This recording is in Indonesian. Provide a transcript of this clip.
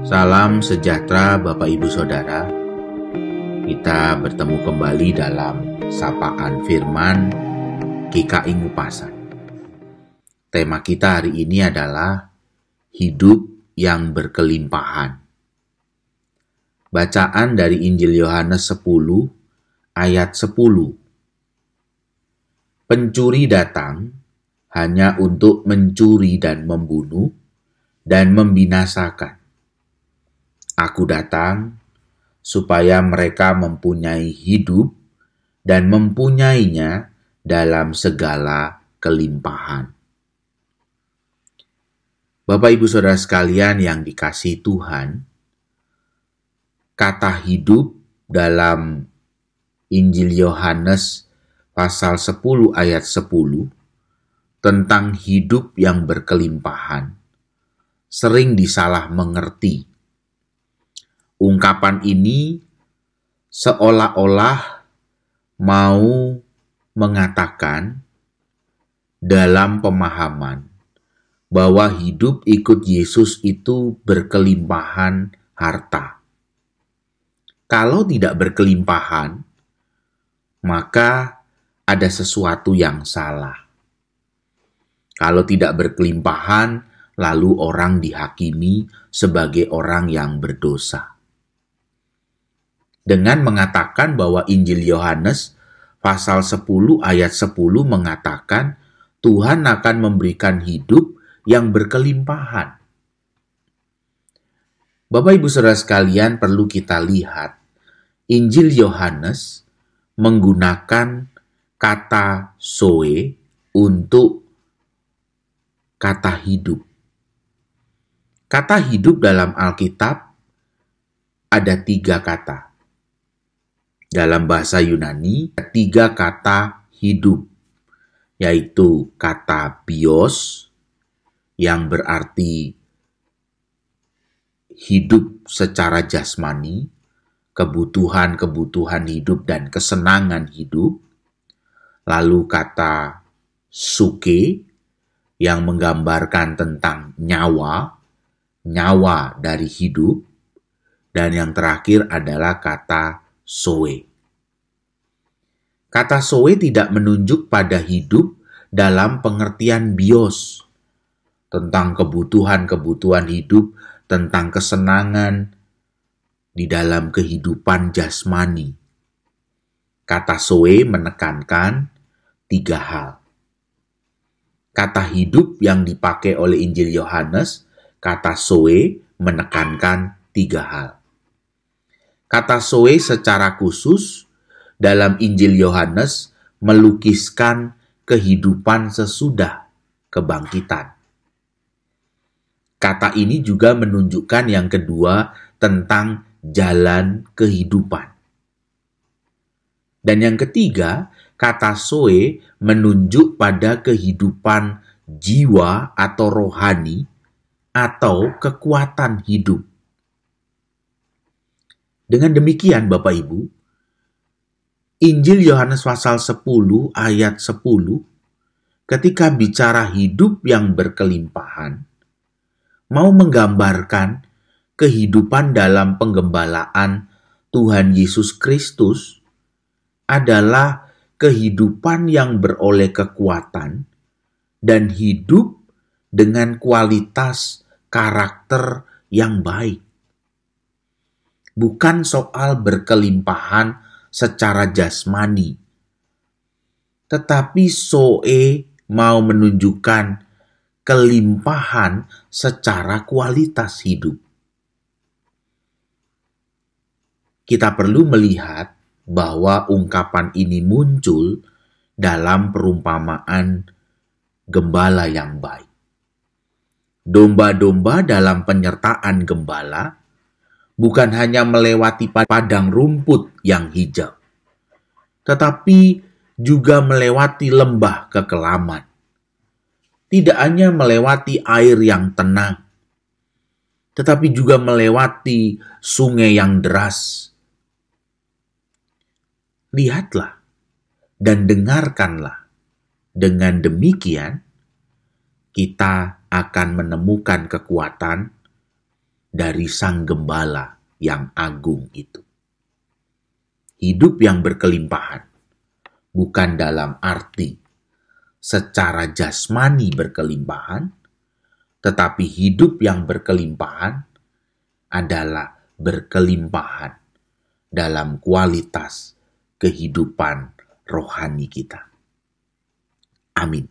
Salam sejahtera Bapak Ibu Saudara. Kita bertemu kembali dalam Sapaan Firman GKI Ngupasan. Tema kita hari ini adalah hidup yang berkelimpahan. Bacaan dari Injil Yohanes 10 ayat 10. Pencuri datang hanya untuk mencuri dan membunuh dan membinasakan. Aku datang supaya mereka mempunyai hidup dan mempunyainya dalam segala kelimpahan. Bapak Ibu Saudara sekalian yang dikasihi Tuhan, kata hidup dalam Injil Yohanes pasal 10 ayat 10 tentang hidup yang berkelimpahan sering disalah mengerti. Ungkapan ini seolah-olah mau mengatakan dalam pemahaman bahwa hidup ikut Yesus itu berkelimpahan harta. Kalau tidak berkelimpahan, maka ada sesuatu yang salah. Kalau tidak berkelimpahan, lalu orang dihakimi sebagai orang yang berdosa. Dengan mengatakan bahwa Injil Yohanes pasal 10 ayat 10 mengatakan Tuhan akan memberikan hidup yang berkelimpahan. Bapak Ibu Saudara sekalian, perlu kita lihat Injil Yohanes menggunakan kata zoe untuk kata hidup. Kata hidup dalam Alkitab ada 3 kata. Dalam bahasa Yunani, 3 kata hidup, yaitu kata bios, yang berarti hidup secara jasmani, kebutuhan-kebutuhan hidup dan kesenangan hidup. Lalu kata suke, yang menggambarkan tentang nyawa dari hidup. Dan yang terakhir adalah kata zoe. Kata zoe tidak menunjuk pada hidup dalam pengertian bios, tentang kebutuhan-kebutuhan hidup, tentang kesenangan di dalam kehidupan jasmani. Kata zoe menekankan 3 hal. Kata hidup yang dipakai oleh Injil Yohanes, kata zoe menekankan 3 hal. Kata zoe secara khusus dalam Injil Yohanes melukiskan kehidupan sesudah kebangkitan. Kata ini juga menunjukkan yang kedua tentang jalan kehidupan. Dan yang ketiga, kata zoe menunjuk pada kehidupan jiwa atau rohani atau kekuatan hidup. Dengan demikian Bapak Ibu, Injil Yohanes pasal 10 ayat 10 ketika bicara hidup yang berkelimpahan mau menggambarkan kehidupan dalam penggembalaan Tuhan Yesus Kristus adalah kehidupan yang beroleh kekuatan dan hidup dengan kualitas karakter yang baik. Bukan soal berkelimpahan secara jasmani, tetapi zoe mau menunjukkan kelimpahan secara kualitas hidup. Kita perlu melihat bahwa ungkapan ini muncul dalam perumpamaan gembala yang baik. Domba-domba dalam penyertaan gembala bukan hanya melewati padang rumput yang hijau, tetapi juga melewati lembah kekelaman. Tidak hanya melewati air yang tenang, tetapi juga melewati sungai yang deras. Lihatlah dan dengarkanlah. Dengan demikian, kita akan menemukan kekuatan dari Sang Gembala yang agung itu. Hidup yang berkelimpahan bukan dalam arti secara jasmani berkelimpahan, tetapi hidup yang berkelimpahan adalah berkelimpahan dalam kualitas kehidupan rohani kita. Amin.